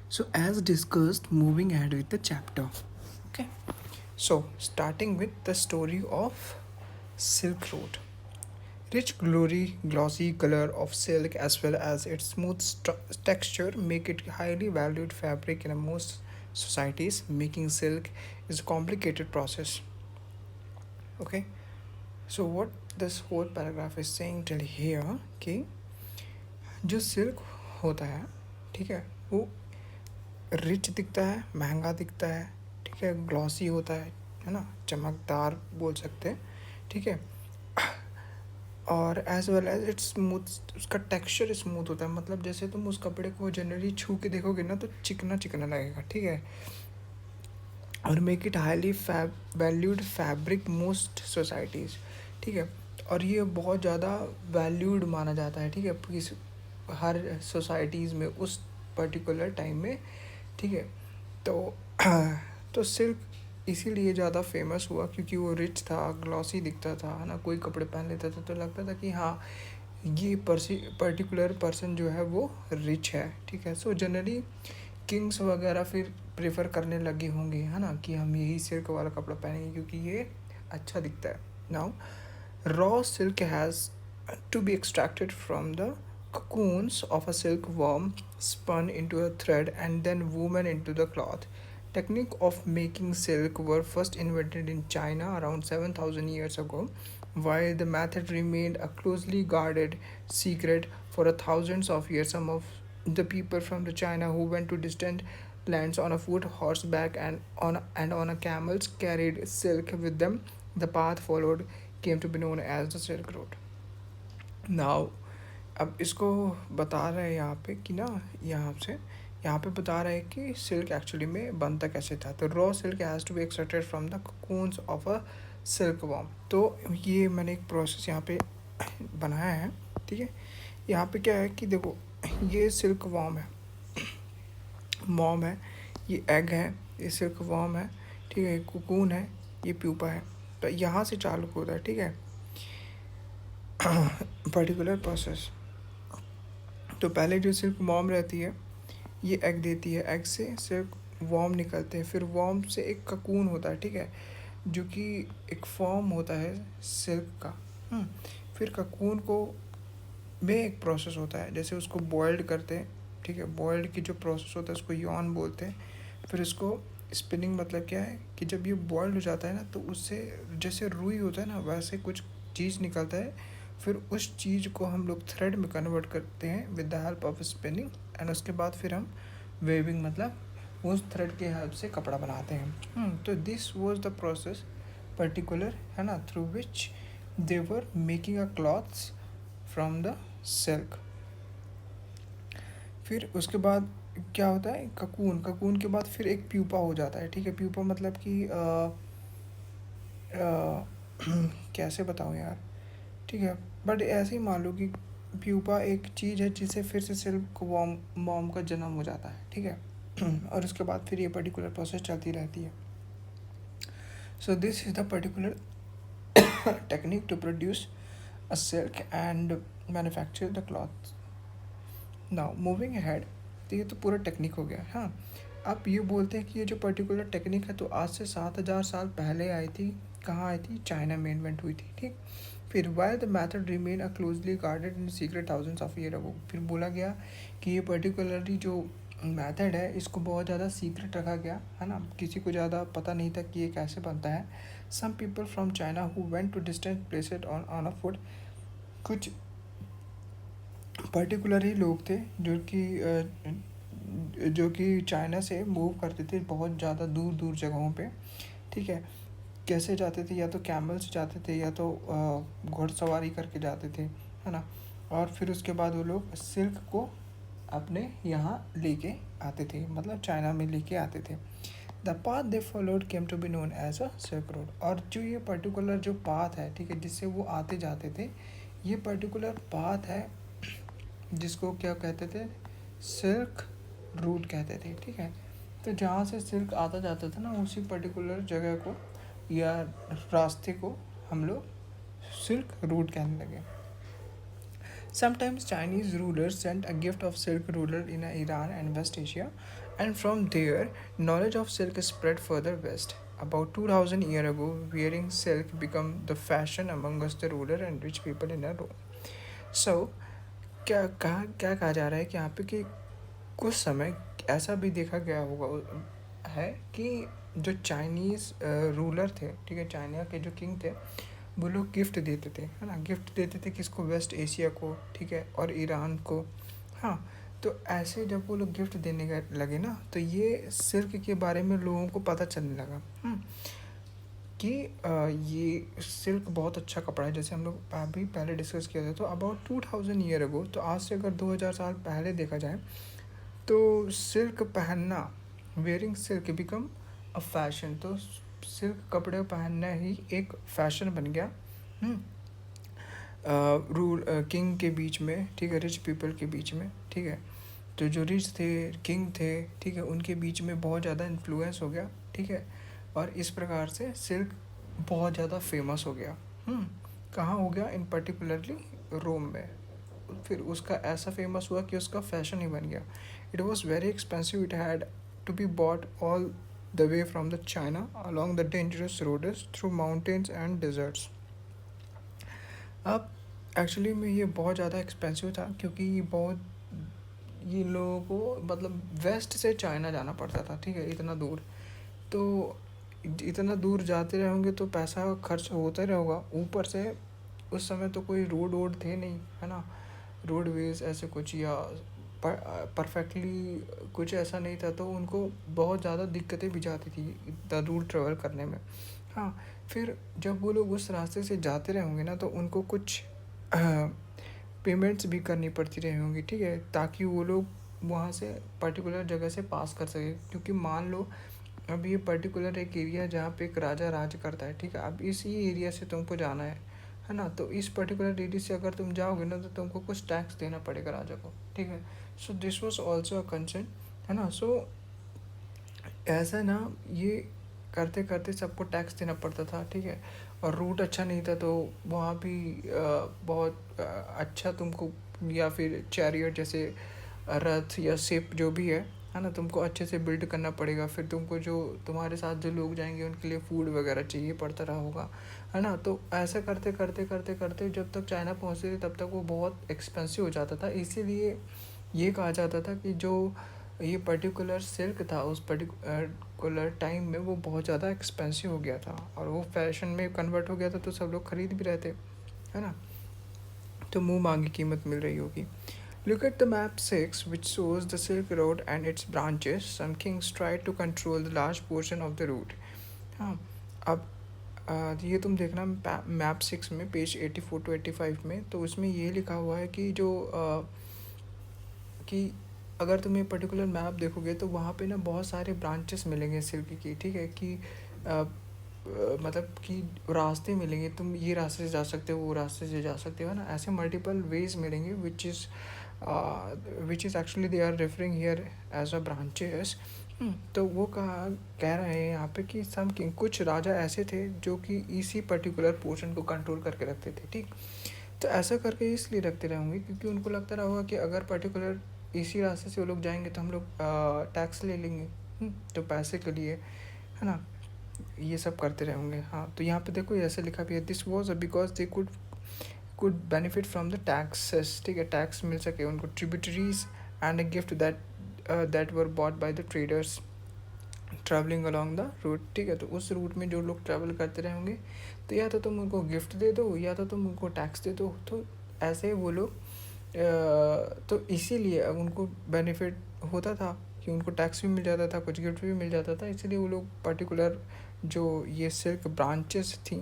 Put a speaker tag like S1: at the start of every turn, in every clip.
S1: So, as discussed, moving ahead with the chapter. Okay. So, starting with the story of Silk Road. Rich, glossy color of silk as well as its smooth texture make it highly valued fabric in most societies. Making silk is a complicated process. Okay. So, what this whole paragraph is saying till here कि जो silk होता है, ठीक है, वो rich दिखता है, महंगा दिखता है, ठीक है, ग्लॉसी होता है ना, चमकदार बोल सकते हैं, ठीक है, और as well as it's smooth, उसका टेक्सचर स्मूथ होता है, मतलब जैसे तुम उस कपड़े को जनरली छू के देखोगे ना तो चिकना चिकना लगेगा, ठीक है, और make it highly valued fabric most societies, ठीक है, और ये बहुत ज़्यादा वैल्यूड माना जाता है, ठीक है, हर सोसाइटीज़ में उस पर्टिकुलर टाइम में, ठीक है, तो तो सिल्क इसीलिए ज़्यादा फेमस हुआ क्योंकि वो रिच था, ग्लॉसी दिखता था, है ना, कोई कपड़े पहन लेता था तो लगता था कि हाँ ये पर्टिकुलर पर्सन जो है वो रिच है, ठीक है। सो जनरली किंग्स वगैरह फिर प्रेफर करने लगे होंगे, है ना, कि हम यही सिल्क वाला कपड़ा पहनेंगे क्योंकि ये अच्छा दिखता है। Now raw silk has to be extracted from the cocoons of a silkworm, spun into a thread, and then woven into the cloth. Technique of making silk were first invented in China around 7,000 years ago, while the method remained a closely guarded secret for thousands of years. Some of the people from the China who went to distant lands on a foot, horseback, and on a camels carried silk with them. The path followed came to be known as the Silk Road. Now अब इसको बता रहे हैं यहाँ पे कि ना, यहाँ पे बता रहे हैं कि सिल्क एक्चुअली में बनता कैसे था। तो raw silk has to be extracted from the cocoons of a silk worm. तो ये मैंने एक प्रोसेस यहाँ पे बनाया है, ठीक है। यहाँ पे क्या है कि देखो, ये सिल्क वॉर्म है, मॉम है, ये एग है, ये सिल्क वॉर्म है, ठीक है, ये कोकून है, ये प्यूपा है। तो यहाँ से चालू होता है, ठीक है, पर्टिकुलर प्रोसेस। तो पहले जो सिल्क वॉर्म रहती है ये एग देती है, एग से सिल्क वॉर्म निकलते हैं, फिर वॉर्म से एक ककून होता है, ठीक है, जो कि एक फॉर्म होता है सिल्क का। फिर ककून को में एक प्रोसेस होता है, जैसे उसको बॉइल्ड करते हैं, ठीक है, बॉइल्ड की जो प्रोसेस होता है उसको यॉन बोलते हैं। फिर इसको स्पिनिंग, मतलब क्या है कि जब ये बॉइल्ड हो जाता है ना तो उससे जैसे रुई होता है ना वैसे कुछ चीज़ निकलता है। फिर उस चीज़ को हम लोग थ्रेड में कन्वर्ट करते हैं with the help of spinning, and उसके बाद फिर हम वेविंग, मतलब उस थ्रेड के हेल्प से कपड़ा बनाते हैं। तो this was the process particular, है ना, through which they were making a clothes from the silk. फिर उसके बाद क्या होता है, ककून, ककून के बाद फिर एक प्यूपा हो जाता है, ठीक है। प्यूपा मतलब कि कैसे बताऊँ यार, ठीक है, बट ऐसे ही मान लो कि प्यूपा एक चीज़ है जिससे फिर से सिल्क वॉर्म मॉम का जन्म हो जाता है, ठीक है। और उसके बाद फिर ये पर्टिकुलर प्रोसेस चलती रहती है। So this is the particular technique to produce a silk and manufacture the cloth. Now moving ahead, तो ये तो पूरा टेक्निक हो गया। हाँ, आप ये बोलते हैं कि ये जो पर्टिकुलर टेक्निक है तो आज से 7,000 साल पहले आई थी। कहाँ आई थी? चाइना में इन्वेंट हुई थी, ठीक। फिर while the method remain a closely guarded in secret thousands of year ago, फिर बोला गया कि ये पर्टिकुलरली जो मैथड है इसको बहुत ज़्यादा सीक्रेट रखा गया, है ना, किसी को ज़्यादा पता नहीं था कि ये कैसे बनता है। Some people from China who went to distant places on a foot, कुछ पर्टिकुलर ही लोग थे जो कि चाइना से मूव करते थे बहुत ज़्यादा दूर दूर जगहों पे, ठीक है। कैसे जाते थे? या तो कैमल से जाते थे या तो घुड़सवारी करके जाते थे, है ना, और फिर उसके बाद वो लोग सिल्क को अपने यहाँ लेके आते थे, मतलब चाइना में लेके आते थे। The path they followed came to be known as a silk road, और जो ये पर्टिकुलर जो पाथ है, ठीक है, जिससे वो आते जाते थे, ये पर्टिकुलर पाथ है जिसको क्या कहते थे? सिल्क रूट कहते थे, ठीक है। तो जहाँ से सिल्क आता जाता था ना उसी पर्टिकुलर जगह को या रास्ते को हम लोग सिल्क रूट कहने लगे। Sometimes Chinese rulers sent a gift of silk ruler in Iran and West Asia, and from there, knowledge of silk spread further west. About 2000 years ago, wearing silk became the fashion among us the ruler and rich people in Rome. So, क्या कहा जा रहा है कि यहाँ पे कि कुछ समय ऐसा भी देखा गया होगा है कि जो चाइनीज़ रूलर थे, ठीक है, चाइना के जो किंग थे, वो लोग गिफ्ट देते थे, है ना, गिफ्ट देते थे किसको, वेस्ट एशिया को, ठीक है, और ईरान को। हाँ, तो ऐसे जब वो लोग गिफ्ट देने लगे ना, तो ये सिल्क के बारे में लोगों को पता चलने लगा कि ये सिल्क बहुत अच्छा कपड़ा है, जैसे हम लोग अभी पहले डिस्कस किया था। तो अबाउट 2000 ईयर अगो, तो आज से अगर 2000 साल पहले देखा जाए, तो सिल्क पहनना, wearing silk become a fashion, तो सिल्क कपड़े पहनना ही एक फैशन बन गया रूल किंग के बीच में, ठीक है, रिच पीपल के बीच में, ठीक है। तो जो रिच थे, किंग थे, ठीक है, उनके बीच में बहुत ज़्यादा इन्फ्लुएंस हो गया, ठीक है, और इस प्रकार से सिल्क बहुत ज़्यादा फेमस हो गया। कहाँ हो गया, इन पर्टिकुलरली रोम में। फिर उसका ऐसा फेमस हुआ कि उसका फैशन ही बन गया। It was very expensive, it had to be bought all the way from the China along the dangerous roads through mountains and deserts. अब एक्चुअली में ये बहुत ज़्यादा एक्सपेंसिव था, क्योंकि ये लोगों को मतलब वेस्ट से चाइना जाना पड़ता था, ठीक है, इतना दूर। तो इतना दूर जाते रहेंगे तो पैसा खर्च होता ही रहेगा, ऊपर से उस समय तो कोई रोड थे नहीं, है ना, रोडवेज ऐसे कुछ, या परफेक्टली कुछ ऐसा नहीं था, तो उनको बहुत ज़्यादा दिक्कतें भी जाती थी इतना दूर ट्रेवल करने में। हाँ, फिर जब वो लोग उस रास्ते से जाते रहे होंगे ना, तो उनको कुछ पेमेंट्स भी करनी पड़ती रही होंगी, ठीक है, ताकि वो लोग वहाँ से पर्टिकुलर जगह से पास कर सके। क्योंकि मान लो अब ये पर्टिकुलर एक एरिया जहाँ पे एक राजा राज करता है, ठीक है, अब इसी एरिया से तुमको जाना है ना, तो इस पर्टिकुलर एरिया से अगर तुम जाओगे ना, तो तुमको कुछ टैक्स देना पड़ेगा राजा को, ठीक है। So this was also a concern, है ना। सो ऐसा ना, ये करते करते सबको टैक्स देना पड़ता था, ठीक है, और रूट अच्छा नहीं था, तो वहाँ भी बहुत अच्छा तुमको, या फिर चैरियट जैसे रथ या शिप जो भी है ना, तुमको अच्छे से बिल्ड करना पड़ेगा। फिर तुमको जो तुम्हारे साथ जो लोग जाएंगे उनके लिए फूड वगैरह चाहिए पड़ता रहा होगा, है ना। तो ऐसा करते करते करते करते जब तक चाइना पहुँचते थे, तब तक वो बहुत एक्सपेंसिव हो जाता था। इसीलिए ये कहा जाता था कि जो ये पर्टिकुलर सिल्क था, उस पर्टिकुलर टाइम में वो बहुत ज़्यादा एक्सपेंसिव हो गया था, और वो फैशन में कन्वर्ट हो गया था, तो सब लोग ख़रीद भी रहे थे, है ना। तो मुँह मांगी कीमत मिल रही होगी। Look at the map 6, which shows the Silk Road and its branches. Some kings tried to control the large portion of the route. हाँ, अब ये तुम देखना मैप 6 में, पेज 84 to 85 में, तो उसमें ये लिखा हुआ है कि कि अगर तुम ये पर्टिकुलर मैप देखोगे, तो वहाँ पे ना बहुत सारे ब्रांचेस मिलेंगे सिल्क की, ठीक है, कि मतलब कि रास्ते मिलेंगे, तुम ये रास्ते से जा सकते हो, वो रास्ते से जा सकते हो, ना, ऐसे मल्टीपल वेज मिलेंगे, which is actually they are referring here as a branches. तो वो कह रहे हैं यहाँ पे कि सम किंग, कुछ राजा ऐसे थे जो कि इसी पर्टिकुलर पोर्शन को कंट्रोल करके रखते थे, ठीक। तो ऐसा करके इसलिए रखते रहेंगे क्योंकि उनको लगता रहा होगा कि अगर पर्टिकुलर इसी रास्ते से वो लोग जाएंगे तो हम लोग टैक्स ले लेंगे, तो पैसे के लिए, है ना, ये सब करते रहेंगे। हाँ, तो यहाँ पे देखो ऐसे लिखा भी है, this was because they could benefit from the taxes, ठीक है, टैक्स मिल सके उनको, tributaries and a gift that were bought by the traders travelling along the route, ठीक है। तो उस रूट में जो लोग ट्रैवल करते रहे होंगे, तो या तो तुम उनको गिफ्ट दे दो, या तो तुम उनको टैक्स दे दो, तो ऐसे वो लोग तो इसीलिए उनको बेनिफिट होता था कि उनको टैक्स भी मिल जाता था, कुछ गिफ्ट भी मिल जाता था। इसीलिए वो लोग पर्टिकुलर जो ये सिल्क ब्रांचेस थी,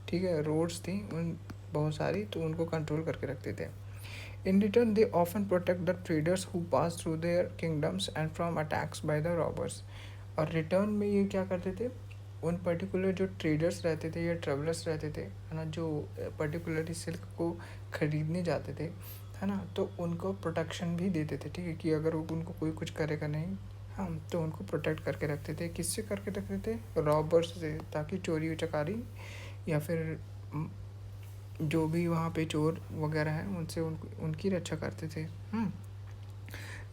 S1: ठीक है, रोड्स थी उन बहुत सारी, तो उनको कंट्रोल करके रखते थे। In return, they often protect the traders who pass through their kingdoms and from attacks by the robbers. और रिटर्न में ये क्या करते थे, उन पर्टिकुलर जो ट्रेडर्स रहते थे या ट्रेवलर्स रहते थे, है ना, जो पर्टिकुलरली सिल्क को खरीदने जाते थे, है ना, तो उनको प्रोटेक्शन भी देते थे, ठीक है, कि अगर उनको कोई कुछ करेगा नहीं, हाँ, तो उनको प्रोटेक्ट करके रखते थे। किससे करके रखते थे, रॉबर्स से, ताकि चोरी चकारी या फिर जो भी वहाँ पे चोर वगैरह हैं उनसे उनकी रक्षा करते थे।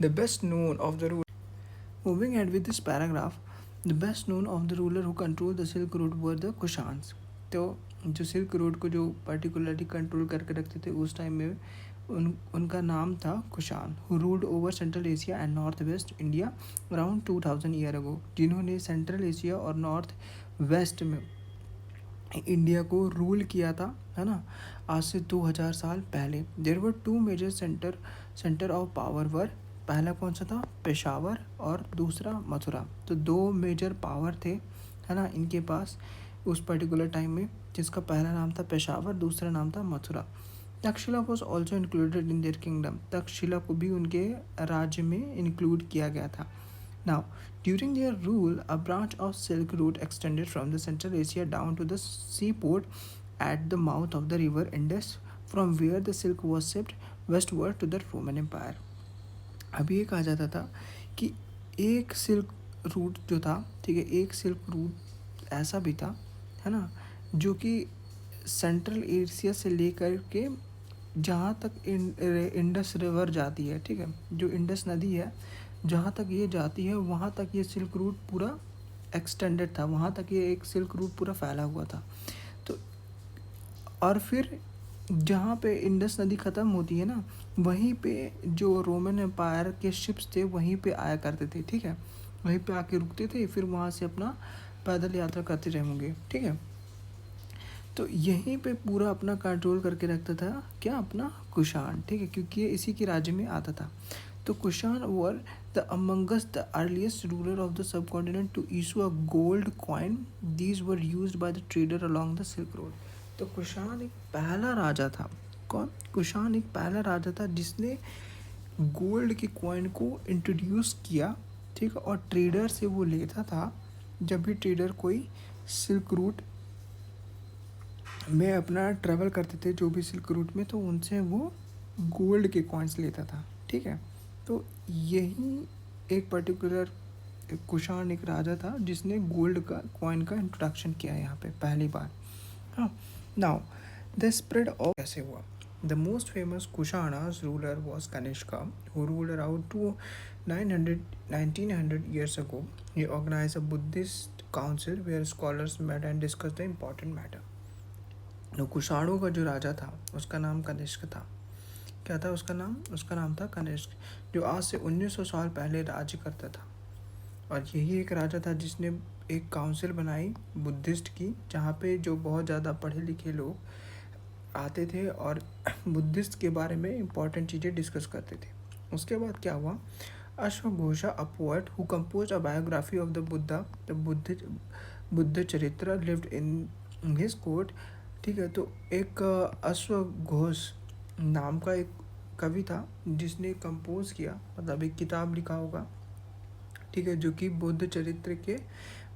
S1: The best known of the rule moving ad with this paragraph, the best known of the ruler who control the silk road were the Kushans. तो जो सिल्क रोड को जो पर्टिकुलरली कंट्रोल करके रखते थे उस टाइम में उनका नाम था Kushan, who ruled over central Asia and north west India around 2000 year ago, जिन्होंने सेंट्रल एशिया और नॉर्थ वेस्ट में इंडिया को रूल किया था, है ना, आज से 2000 साल पहले। There were two major centre of power were, पहला कौन सा था, पेशावर, और दूसरा मथुरा। तो दो मेजर पावर थे, है ना, इनके पास उस पर्टिकुलर टाइम में, जिसका पहला नाम था पेशावर, दूसरा नाम था Mathura. Takshashila was also included in their kingdom, Takshashila को भी उनके राज्य में इंक्लूड किया गया था। Now, during their rule, a branch of Silk Route extended from the Central Asia down to the seaport at the mouth of the river Indus, from where the silk was shipped westward to the Roman Empire. अभी ये कहा जाता था कि एक silk route जो था, ठीक है, एक सिल्क रूट ऐसा भी था, है ना, जो कि सेंट्रल एशिया से लेकर के जहाँ तक इंडस रिवर जाती है, ठीक है, जो इंडस नदी है जहाँ तक ये जाती है वहाँ तक ये सिल्क रूट पूरा एक्सटेंडेड था, वहाँ तक ये एक सिल्क रूट पूरा फैला हुआ था। तो और फिर जहाँ पे इंडस नदी ख़त्म होती है ना, वहीं पे जो रोमन एम्पायर के शिप्स थे वहीं पे आया करते थे, ठीक है, वहीं पे आके रुकते थे, फिर वहाँ से अपना पैदल यात्रा करते रहेंगे, ठीक है। तो यहीं पे पूरा अपना कंट्रोल करके रखता था क्या, अपना कुषाण, ठीक है, क्योंकि ये इसी के राज्य में आता था। तो Kushan were the amongst the earliest ruler of the subcontinent to issue a gold coin, these were used by the trader along the silk road. तो कुषाण एक पहला राजा था, कौन, कुषाण एक पहला राजा था जिसने गोल्ड के कॉइन को इंट्रोड्यूस किया, ठीक है, और ट्रेडर से वो लेता था। जब भी ट्रेडर कोई सिल्क रूट में अपना ट्रैवल करते थे, जो भी सिल्क रूट में, तो उनसे वो गोल्ड के कॉइन्स लेता था, ठीक है। तो यही एक पर्टिकुलर कुषाण एक राजा था जिसने गोल्ड का कॉइन का इंट्रोडक्शन किया यहाँ पे पहली बार। हाँ, नाउ द स्प्रेड ऑफ कैसे हुआ। The most famous Kushana's ruler was Kanishka, who ruled around 1900 years ago. He organized a Buddhist council where scholars met and discussed the important matter. तो कुषाणों का जो राजा था उसका नाम कनिष्क था। क्या था उसका नाम, उसका नाम था कनिष्क, जो आज से 1900 साल पहले राज्य करता था। और यही एक राजा था जिसने एक काउंसिल बनाई बुद्धिस्ट की, जहाँ पे जो बहुत ज़्यादा पढ़े लिखे लोग आते थे और बुद्धिस्ट के बारे में इम्पॉर्टेंट चीज़ें डिस्कस करते थे। उसके बाद क्या हुआ, अश्वघोषा a poet who compose a biography of the Buddha, the Buddha Charitra lived in his court, ठीक है। तो एक अश्वघोष नाम का एक कवि था जिसने कंपोज किया, मतलब एक किताब लिखा होगा, ठीक है, जो कि बुद्ध चरित्र के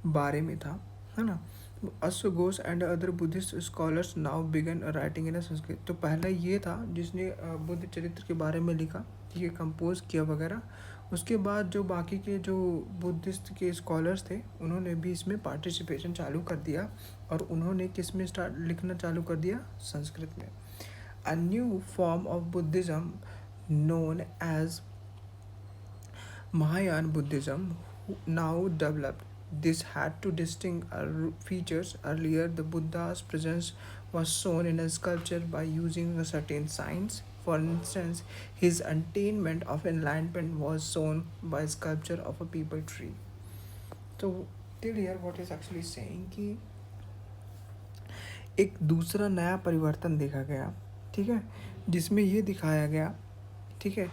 S1: बारे में था, है ना। अश्वघोष and other Buddhist scholars now began writing in Sanskrit. तो पहला ये था जिसने बुद्ध चरित्र के बारे में लिखा, ठीक है, कंपोज किया वगैरह। उसके बाद जो बाकी के जो बुद्धिस्ट के स्कॉलर्स थे उन्होंने भी इसमें पार्टिसिपेशन चालू कर दिया, और उन्होंने किस में स्टार्ट लिखना चालू कर दिया, संस्कृत में। A new form of Buddhism known as Mahayana Buddhism now developed. This had two distinct features. Earlier, the Buddha's presence was shown in a sculpture by using a certain signs. For instance, his attainment of enlightenment was shown by sculpture of a people tree. So, till here, what is actually saying कि एक दूसरा नया परिवर्तन देखा गया, ठीक है, जिसमें ये दिखाया गया, ठीक है,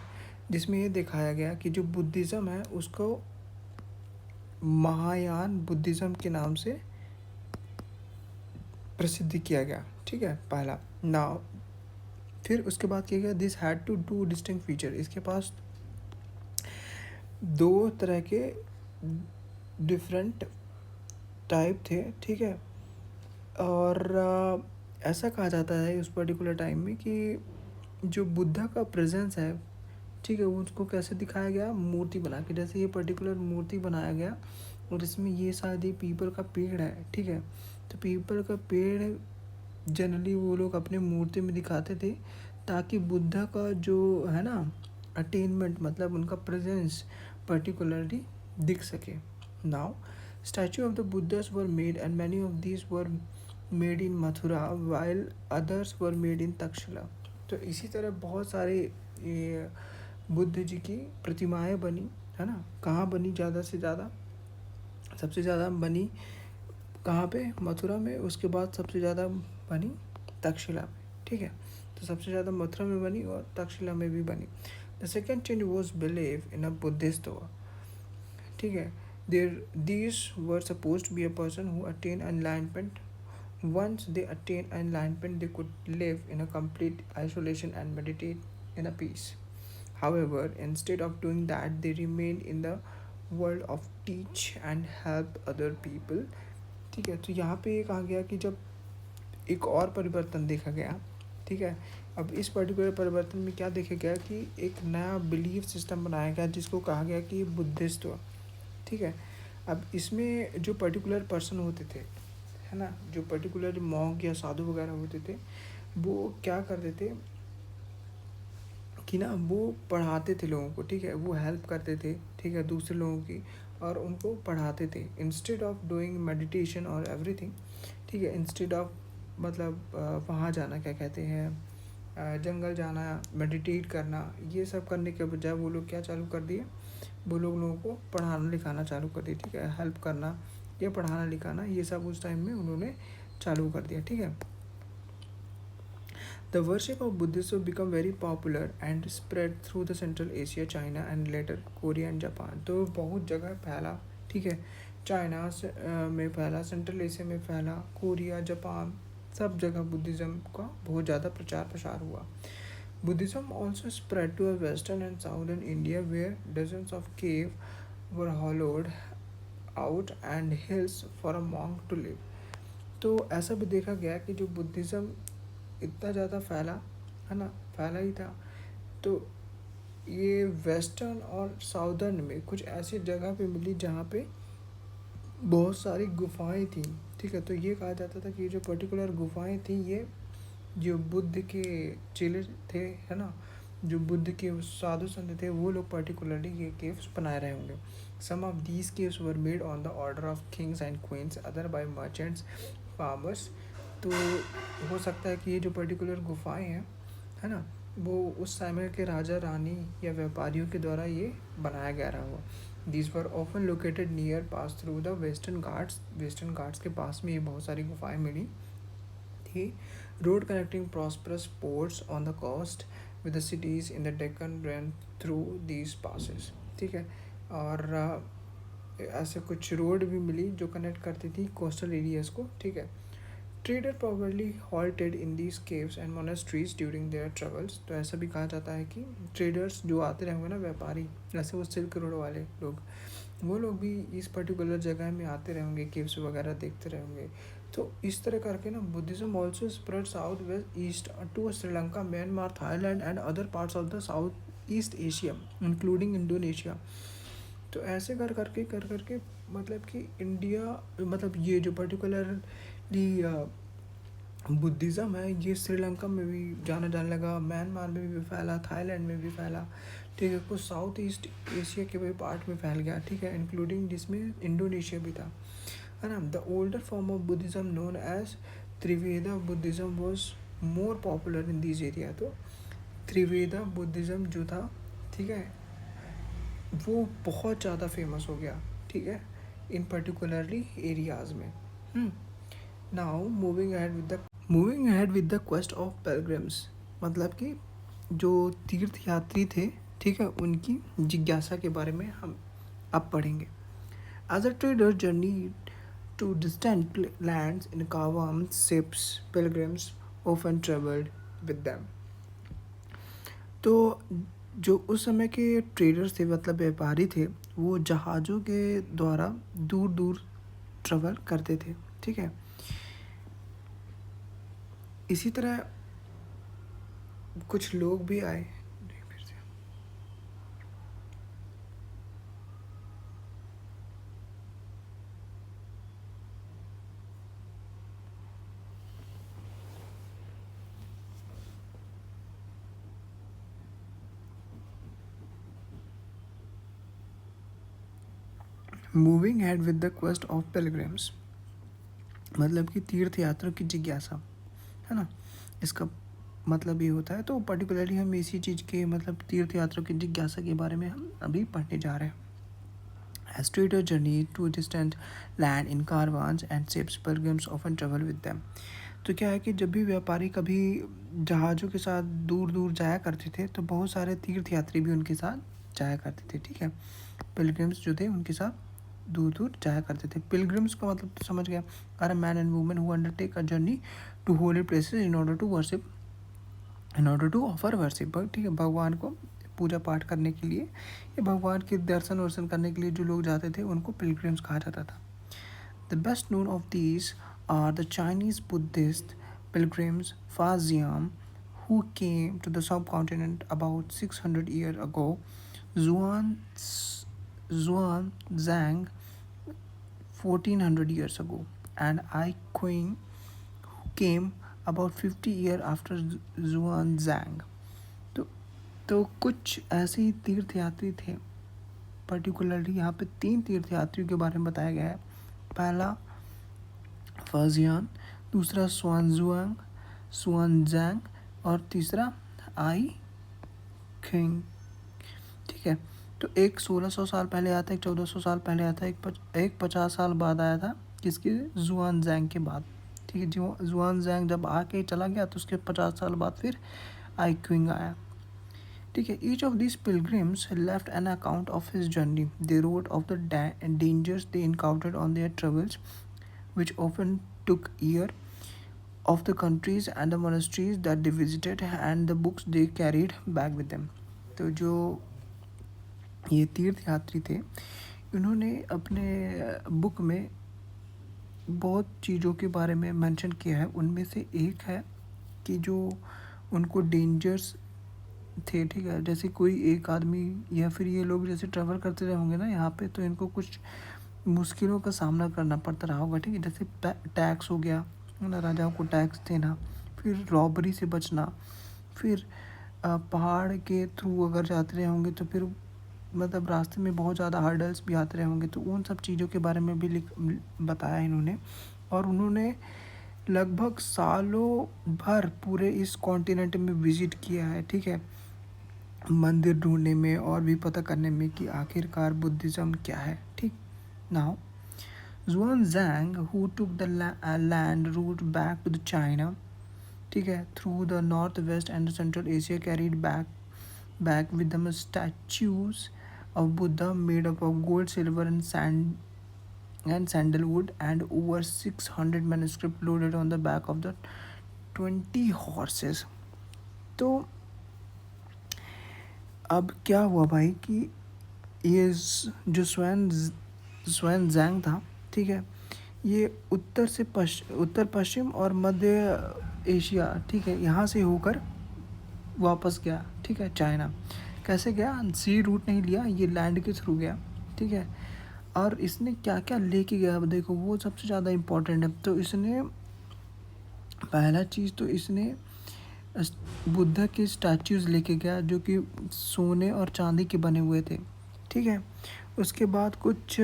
S1: जिसमें ये दिखाया गया कि जो बुद्धिज़्म है उसको महायान बुद्धिज़्म के नाम से प्रसिद्ध किया गया, ठीक है, पहला नाउ। फिर उसके बाद किया गया, this had to do distinct feature, इसके पास दो तरह के डिफरेंट टाइप थे, ठीक है। और ऐसा कहा जाता है उस पर्टिकुलर टाइम में कि जो बुद्धा का प्रेजेंस है, ठीक है, वो उसको कैसे दिखाया गया, मूर्ति बना के, जैसे ये पर्टिकुलर मूर्ति बनाया गया, और इसमें ये शायद ये पीपल का पेड़ है, ठीक है। तो पीपल का पेड़ जनरली वो लोग अपने मूर्ति में दिखाते थे, ताकि बुद्धा का जो है ना अटेनमेंट, मतलब उनका प्रेजेंस पर्टिकुलरली दिख सके. Now statue of the Buddhas were made and many of these were made in Mathura while others were made in Takshashila. तो इसी तरह बहुत सारे ये बुद्ध जी की प्रतिमाएं बनी, है ना. कहाँ बनी ज़्यादा से ज़्यादा? सबसे ज़्यादा बनी कहाँ पे? मथुरा में. उसके बाद सबसे ज़्यादा बनी तक्षशिला में. ठीक है, तो सबसे ज़्यादा मथुरा में बनी और तक्षशिला में भी बनी. The second change was believe in a Buddhist. ठीक है, there these were suppose to be a person who attain enlightenment. Once they attain enlightenment, they could live in a complete isolation and meditate in a peace. However, instead of doing that, they remained in the world of teach and help other people. ठीक है, तो यहाँ पे एक आ गया कि जब एक और परिवर्तन देखा गया. ठीक है, अब इस पर्टिकुलर परिवर्तन में क्या देखा गया कि एक नया बिलीफ सिस्टम बनाया गया जिसको कहा गया कि बुद्धिस्ट. ठीक है, अब इसमें जो पर्टिकुलर पर्सन होते थे, है ना, जो पर्टिकुलर मॉन्क या साधु वगैरह होते थे, वो क्या करते थे कि ना वो पढ़ाते थे लोगों को. ठीक है, वो हेल्प करते थे, ठीक है, दूसरे लोगों की, और उनको पढ़ाते थे इंस्टेड ऑफ डूइंग मेडिटेशन और एवरीथिंग. ठीक है, इंस्टेड ऑफ मतलब वहाँ जाना, क्या कहते हैं, जंगल जाना, मेडिटेट करना, ये सब करने के बजाय वो लोग क्या चालू कर दिए, वो लोगों को पढ़ाना लिखाना चालू कर दिए. ठीक है, हेल्प करना या पढ़ाना लिखाना, ये सब उस टाइम में उन्होंने चालू कर दिया. ठीक है, the worship of Buddhism become very popular and spread through the central Asia, China and later Korea and Japan. तो बहुत जगह फैला. ठीक है, चाइना में फैला, सेंट्रल एशिया में फैला, कोरिया, जापान, सब जगह बुद्धिज़्म का बहुत ज़्यादा प्रचार प्रसार हुआ. Buddhism also spread to western and southern India where dozens of cave were hollowed out and hills for a monk to live. तो ऐसा भी देखा गया कि जो बुद्धिज़्म इतना ज़्यादा फैला, है ना, फैला ही था, तो ये वेस्टर्न और साउदर्न में कुछ ऐसी जगह पे मिली जहाँ पे बहुत सारी गुफाएं थी. ठीक है, तो ये कहा जाता था कि ये जो पर्टिकुलर गुफाएं थी, ये जो बुद्ध के चेले थे, है ना, जो बुद्ध के साधु संत थे, वो लोग पर्टिकुलरली ये केव्स बनाए रहे होंगे. Some of these caves were made on the order of kings and queens, other by merchants, farmers. तो हो सकता है कि ये जो पर्टिकुलर गुफाएं हैं, है ना, वो उस समय के राजा रानी या व्यापारियों के द्वारा ये बनाया गया रहा हो. These were often located near pass through the Western Ghats. Western Ghats के पास में ये बहुत सारी गुफाएं मिली थी. Road connecting prosperous ports on the coast with the cities in the Deccan ran through these passes. ठीक है, और ऐसे कुछ रोड भी मिली जो कनेक्ट करती थी कोस्टल एरियाज को. ठीक है, trader probably halted in these caves and monasteries during their travels. तो ऐसा भी कहा जाता है कि ट्रेडर्स जो आते रहेंगे ना, व्यापारी, जैसे वो सिल्क रोड वाले लोग, वो लोग भी इस पर्टिकुलर जगह में आते रहेंगे, केव्स वगैरह देखते रहेंगे. तो इस तरह करके ना Buddhism also spread south west east to Sri Lanka, Myanmar, Thailand and other parts of the South East Asia including Indonesia. तो ऐसे कर करके मतलब कि इंडिया, मतलब ये जो पर्टिकुलरली बुद्धिज़्म है, ये श्रीलंका में भी जाना जाने लगा, म्यांमार में भी फैला, थाईलैंड में भी फैला. ठीक है, कुछ साउथ ईस्ट एशिया के भी पार्ट में फैल गया. ठीक है, इंक्लूडिंग जिसमें इंडोनेशिया भी था, है ना. The older form of Buddhism known as Theravada Buddhism was more popular in this area. तो त्रिवेदा बुद्धिज़्म जो था, ठीक है, वो बहुत ज़्यादा फेमस हो गया. ठीक है, इन पर्टिकुलरली एरियाज़ में. Now moving ahead with the quest of pilgrims, मतलब कि जो तीर्थ यात्री थे, ठीक है, उनकी जिज्ञासा के बारे में हम अब पढ़ेंगे. As a trader journey to distant lands in caravans, ships, pilgrims often traveled with them. तो जो उस समय के ट्रेडर्स थे, मतलब व्यापारी थे, वो जहाज़ों के द्वारा दूर दूर ट्रेवल करते थे. ठीक है, इसी तरह कुछ लोग भी आए. Moving had with the quest of pilgrims, मतलब कि तीर्थ यात्रा की जिज्ञासा, है ना। इसका मतलब ये होता है। तो पर्टिकुलरली हम इसी चीज़ के मतलब तीर्थ यात्रा की जिज्ञासा के बारे में हम अभी पढ़ने जा रहे हैं। As trader journey to distant land in caravans and ships, pilgrims often travel with them. तो क्या है कि जब भी व्यापारी कभी जहाज़ों के साथ दूर दूर जाया करते थे तो बहुत सारे तीर्थ यात्री भी उनके साथ जाया करते थे, ठीक है। पिलग्रिम्स जो थे उनके साथ दूर दूर जाया करते थे। पिलग्रिम्स का मतलब तो समझ गया, are a man and women who undertake a journey to holy places in order to offer worship, ठीक है, भगवान को पूजा पाठ करने के लिए या भगवान के दर्शन वर्शन करने के लिए जो लोग जाते थे उनको पिलग्रिम्स कहा जाता था। The best known of these are the Chinese Buddhist pilgrims Faxian, who came to the subcontinent about 600 years ago, Zhuan, Zhuan Zhang 1400 years ago, and Ai Kuang, who came about 50 years after Zhuan Zhang. तो कुछ ऐसे ही तीर्थ यात्री थे। Particularly यहाँ पे 3 तीर्थ यात्रियों के बारे में बताया गया है। पहला फाजियान, दूसरा सुआनजैंग और तीसरा आई खिंग, ठीक है। तो एक 1600 साल पहले आया था, एक 1400 साल पहले आया था, एक 50 साल बाद आया था किसके, जुआनजैंग के बाद, ठीक है। जुआनजैंग जब आके चला गया तो उसके 50 साल बाद फिर आई क्विंग आया, ठीक है। Each of this pilgrims left an account of his journey. They wrote of the dangers they encountered on their travels which often took year, of the countries and the monasteries that they visited and the books they carried back with them. तो जो ये तीर्थ यात्री थे इन्होंने अपने book में बहुत चीज़ों के बारे में मेंशन किया है। उनमें से एक है कि जो उनको डेंजर्स थे, ठीक है। जैसे कोई एक आदमी या फिर ये लोग जैसे ट्रैवल करते रहे होंगे ना यहाँ पे, तो इनको कुछ मुश्किलों का सामना करना पड़ता रहा होगा, ठीक है। जैसे टैक्स हो गया ना, राजाओं को टैक्स देना, फिर रॉबरी से बचना, फिर पहाड़ के थ्रू अगर जाते रहे होंगे तो फिर मतलब रास्ते में बहुत ज़्यादा हर्डल्स भी आते रहे होंगे। तो उन सब चीज़ों के बारे में भी बताया इन्होंने। और उन्होंने लगभग सालों भर पूरे इस कॉन्टिनेंट में विजिट किया है, ठीक है, मंदिर ढूंढने में और भी पता करने में कि आखिरकार बुद्धिज़्म क्या है, ठीक। Now, Xuanzang, who took the land route back to the China, ठीक है, through the northwest and Central Asia, carried back with them statues of Buddha made up of gold, silver, and sandalwood, and over 600 manuscripts loaded on the back of the 20 horses. तो अब क्या हुआ भाई कि ये जो Xuanzang था, ठीक है, ये उत्तर पश्चिम और मध्य एशिया, ठीक है, यहाँ से होकर वापस गया, ठीक है, चाइना। कैसे गया, सी रूट नहीं लिया, ये लैंड के थ्रू गया, ठीक है। और इसने क्या क्या लेके गया देखो, वो सबसे ज़्यादा इम्पोर्टेंट है। तो इसने पहला चीज़ तो इसने बुद्धा के स्टैचूज़ लेके गया जो कि सोने और चांदी के बने हुए थे, ठीक है। उसके बाद कुछ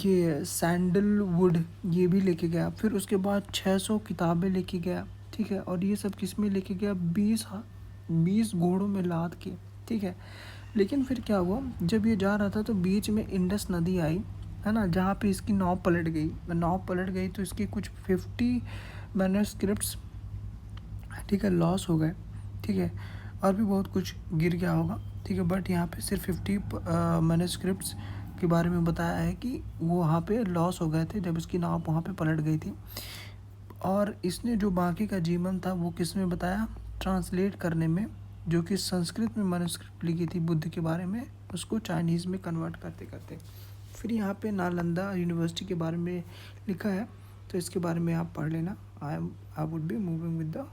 S1: ये सैंडलवुड ये भी लेके गया। फिर उसके बाद 600 किताबें लेके गया, ठीक है। और ये सब किस में लेके गया, 20 घोड़ों में लाद के, ठीक है। लेकिन फिर क्या हुआ, जब ये जा रहा था तो बीच में इंडस नदी आई, है ना, जहाँ पे इसकी नाव पलट गई। तो इसके कुछ 50 मैन्युस्क्रिप्ट्स, ठीक है, लॉस हो गए, ठीक है। और भी बहुत कुछ गिर गया होगा, ठीक है। बट यहाँ पे सिर्फ 50 मैन्युस्क्रिप्ट्स के बारे में बताया है कि वो वहाँ पे लॉस हो गए थे जब इसकी नाव वहाँ पे पलट गई थी। और इसने जो बाकी का जीवन था वो किस में बताया, ट्रांसलेट करने में, जो कि संस्कृत में मैन्युस्क्रिप्ट लिखी थी बुद्ध के बारे में, उसको चाइनीज़ में कन्वर्ट करते करते। फिर यहाँ पे नालंदा यूनिवर्सिटी के बारे में लिखा है, तो इसके बारे में आप पढ़ लेना। I would be moving with the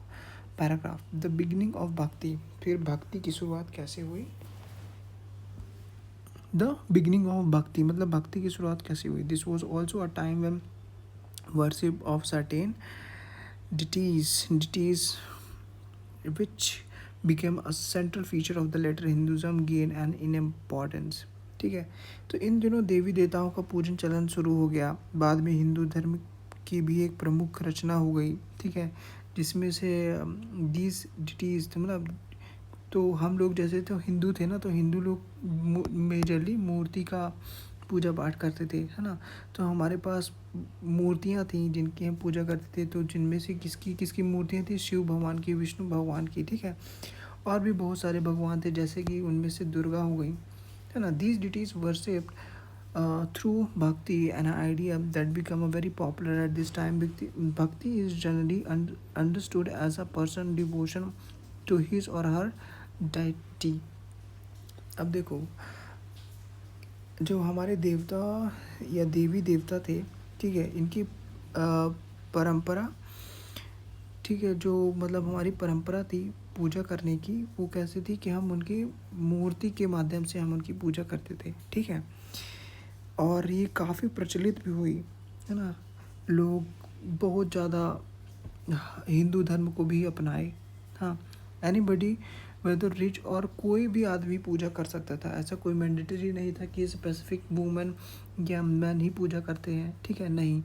S1: paragraph. The beginning of भक्ति, फिर भक्ति की शुरुआत कैसे हुई। द बिगिनिंग ऑफ भक्ति मतलब भक्ति की शुरुआत कैसे हुई। This was also a time when worship of certain deities which became a central feature of the later Hinduism gained an in importance, ठीक है। तो इन दिनों देवी देवताओं का पूजन चलन शुरू हो गया। बाद में हिंदू धर्म की भी एक प्रमुख रचना हो गई, ठीक है, जिसमें से दीज डिटीज मतलब, तो हम लोग जैसे तो हिंदू थे ना, तो हिंदू लोग मेजरली मूर्ति का पूजा पाठ करते थे, है ना। तो हमारे पास मूर्तियाँ थी जिनकी हम पूजा करते थे, तो जिनमें से किसकी किसकी मूर्तियाँ थी, शिव भगवान की, विष्णु भगवान की, ठीक है। और भी बहुत सारे भगवान थे, जैसे कि उनमें से दुर्गा हो गई, है ना। These deities worshipped through bhakti, an idea that became very popular at this time. Bhakti is generally understood as a person devotion to his or her deity. अब देखो, जो हमारे देवता या देवी देवता थे, ठीक है, इनकी परंपरा, ठीक है, जो मतलब हमारी परंपरा थी पूजा करने की, वो कैसे थी कि हम उनकी मूर्ति के माध्यम से हम उनकी पूजा करते थे, ठीक है। और ये काफ़ी प्रचलित भी हुई, है ना। लोग बहुत ज़्यादा हिंदू धर्म को भी अपनाए। हाँ, एनीबडी वेदर रिच और कोई भी आदमी पूजा कर सकता था, ऐसा कोई मैंडेटरी नहीं था कि स्पेसिफिक वुमेन या मैन ही पूजा करते हैं, ठीक है, नहीं,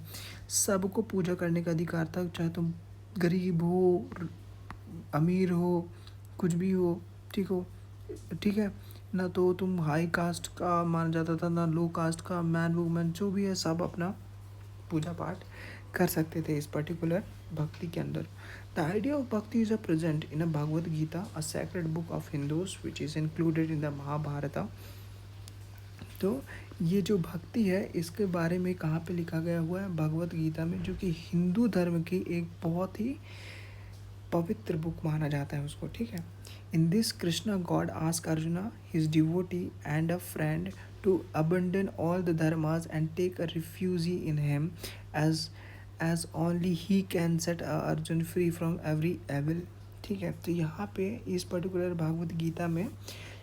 S1: सबको पूजा करने का अधिकार था, चाहे तुम गरीब हो, अमीर हो, कुछ भी हो, ठीक हो, ठीक है ना। तो तुम हाई कास्ट का माना जाता था ना लो कास्ट का, मैन वुमेन जो भी है सब अपना पूजा पाठ कर सकते थे इस पर्टिकुलर भक्ति के अंदर। The idea of bhakti is a present in a Bhagavad Gita, a sacred book of Hindus which is included in the Mahabharata. तो ये जो भक्ति है इसके बारे में कहाँ पे लिखा गया हुआ है, भगवद गीता में, जो कि हिंदू धर्म की एक बहुत ही पवित्र बुक माना जाता है उसको, ठीक है। In this Krishna god ask Arjuna, his devotee and a friend, to abandon all the dharmas and take a refugee in him, as only he can set Arjun free from every evil, ठीक है। तो यहाँ पे इस पर्टिकुलर भागवत गीता में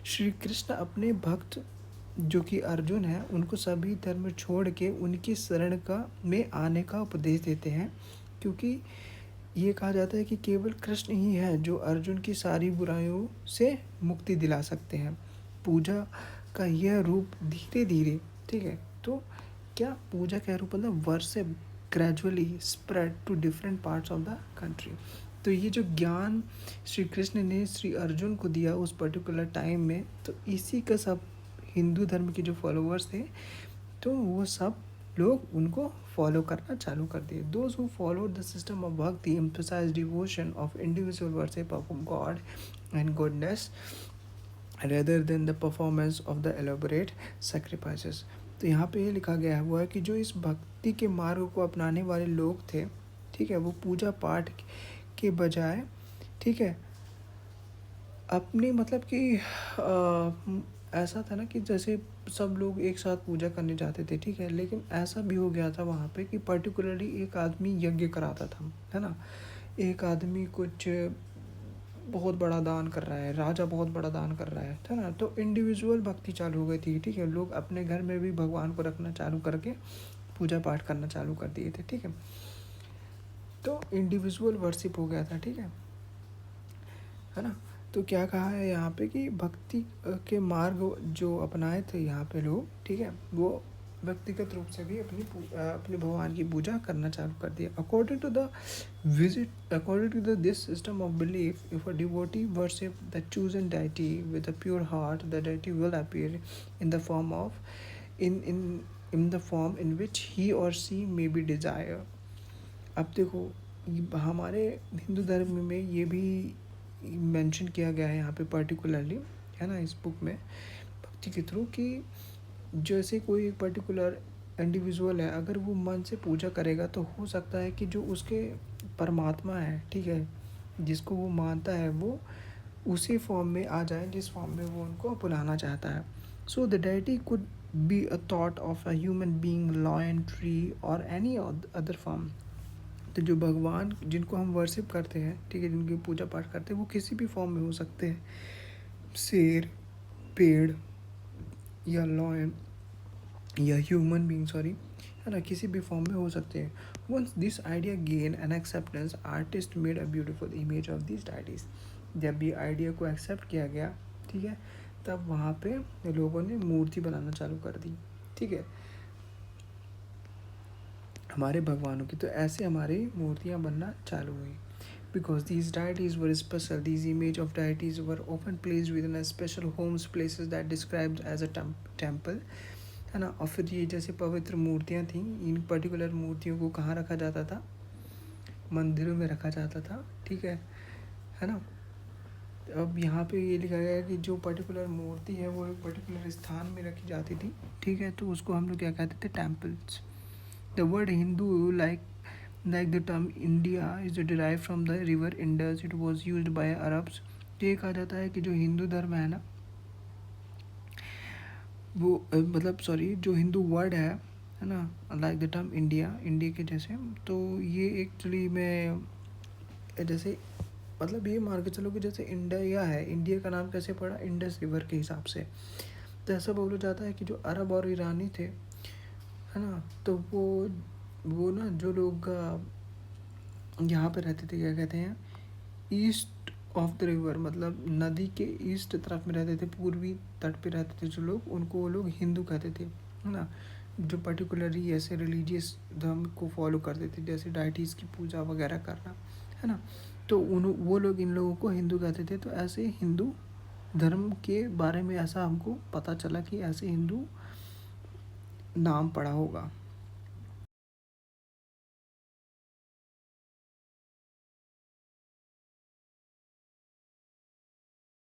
S1: श्री कृष्ण अपने भक्त जो कि अर्जुन है उनको सभी धर्म छोड़ के उनकी शरण का में आने का उपदेश देते हैं, क्योंकि ये कहा जाता है कि केवल कृष्ण ही है जो अर्जुन की सारी बुराइयों से मुक्ति दिला सकते हैं। पूजा का यह रूप धीरे धीरे, ठीक है, तो क्या पूजा का रूप मतलब worship gradually spread to different parts of the country. तो ये जो ज्ञान श्री कृष्ण ने श्री अर्जुन को दिया उस पर्टिकुलर टाइम में, तो इसी का सब हिंदू धर्म के जो फॉलोअर्स थे, तो वो सब लोग उनको फॉलो करना चालू कर दिए। Those who followed the system of bhakti emphasise devotion of individual worship of god and goodness rather than the performance of the elaborate sacrifices. तो यहाँ पे ये लिखा गया हुआ है कि जो इस भक्ति के मार्ग को अपनाने वाले लोग थे, ठीक है, वो पूजा पाठ के बजाय, ठीक है, अपने मतलब कि ऐसा था ना कि जैसे सब लोग एक साथ पूजा करने जाते थे, ठीक है, लेकिन ऐसा भी हो गया था वहाँ पे कि पर्टिकुलरली एक आदमी यज्ञ कराता था, है ना। एक आदमी कुछ बहुत बड़ा दान कर रहा है, राजा बहुत बड़ा दान कर रहा है ना। तो इंडिविजुअल भक्ति चालू हो गई थी, ठीक है, लोग अपने घर में भी भगवान को रखना चालू करके पूजा पाठ करना चालू कर दिए थे, ठीक है। तो इंडिविजुअल वर्शिप हो गया था, ठीक है ना। तो क्या कहा है यहाँ पे कि भक्ति के मार्ग जो अपनाए थे यहाँ पे लोग, ठीक है, वो व्यक्तिगत रूप से भी अपने भगवान की पूजा करना चालू कर दिया। According to the this system of belief, if a devotee worship the chosen deity with a pure heart, the deity will appear in the form of in the form in which he or she may be desired. अब देखो, हमारे हिंदू धर्म में ये भी mention किया गया है यहाँ पे पर्टिकुलरली, है ना, इस बुक में भक्ति के थ्रू कि जैसे कोई एक पर्टिकुलर इंडिविजुअल है, अगर वो मन से पूजा करेगा तो हो सकता है कि जो उसके परमात्मा है, ठीक है, जिसको वो मानता है, वो उसी फॉर्म में आ जाए जिस फॉर्म में वो उनको बुलाना चाहता है। So the deity could be a thought of a human being, lion, tree और एनी अदर फॉर्म। तो जो भगवान जिनको हम वर्शिप करते हैं, ठीक है, जिनकी पूजा पाठ करते हैं, वो किसी भी फॉर्म में हो सकते हैं, शेर, पेड़ या लॉयन या ह्यूमन बीइंग, सॉरी, है ना, किसी भी फॉर्म में हो सकते हैं। Once this idea gain an acceptance, artist made a beautiful image of this deities. जब ये आइडिया को एक्सेप्ट किया गया, ठीक है, तब वहाँ पे लोगों ने मूर्ति बनाना चालू कर दी, ठीक है, हमारे भगवानों की। तो ऐसे हमारी मूर्तियाँ बनना चालू हुई। Because these deities were special, these image of deities were often placed within a special homes, places that described as a temple, है ना। और फिर ये जैसे पवित्र मूर्तियाँ थीं, इन पर्टिकुलर मूर्तियों को कहाँ रखा जाता था, मंदिरों में रखा जाता था, ठीक है ना। अब यहाँ पे ये लिखा गया है कि जो पर्टिकुलर मूर्ति है वो एक पर्टिकुलर स्थान में रखी जाती थी, ठीक है, तो उसको हम लोग क्या कहते थे, temples. The word Hindu like the term India is derived from the river Indus. It was used by Arabs. तो ये कहा जाता है कि जो हिंदू धर्म है ना, वो मतलब सॉरी, जो हिंदू वर्ड है ना, like the term India, India के जैसे, तो ये एक्चुअली में जैसे मतलब ये मान के चलो कि जैसे इंडिया है, इंडिया का नाम कैसे पड़ा, इंडस रिवर के हिसाब से। तो ऐसा बोला जाता है कि जो अरब और ईरानी थे, है ना, तो वो ना जो लोग यहाँ पे रहते थे, क्या कहते हैं, ईस्ट ऑफ द रिवर, मतलब नदी के ईस्ट तरफ में रहते थे, पूर्वी तट पे रहते थे जो लोग, उनको वो लोग हिंदू कहते थे, है ना, जो पर्टिकुलरली ऐसे रिलीजियस धर्म को फॉलो करते थे, जैसे डाइटीज़ की पूजा वगैरह करना, है ना। तो वो लोग इन लोगों को हिंदू कहते थे। तो ऐसे हिंदू धर्म के बारे में ऐसा हमको पता चला कि ऐसे हिंदू नाम पड़ा होगा।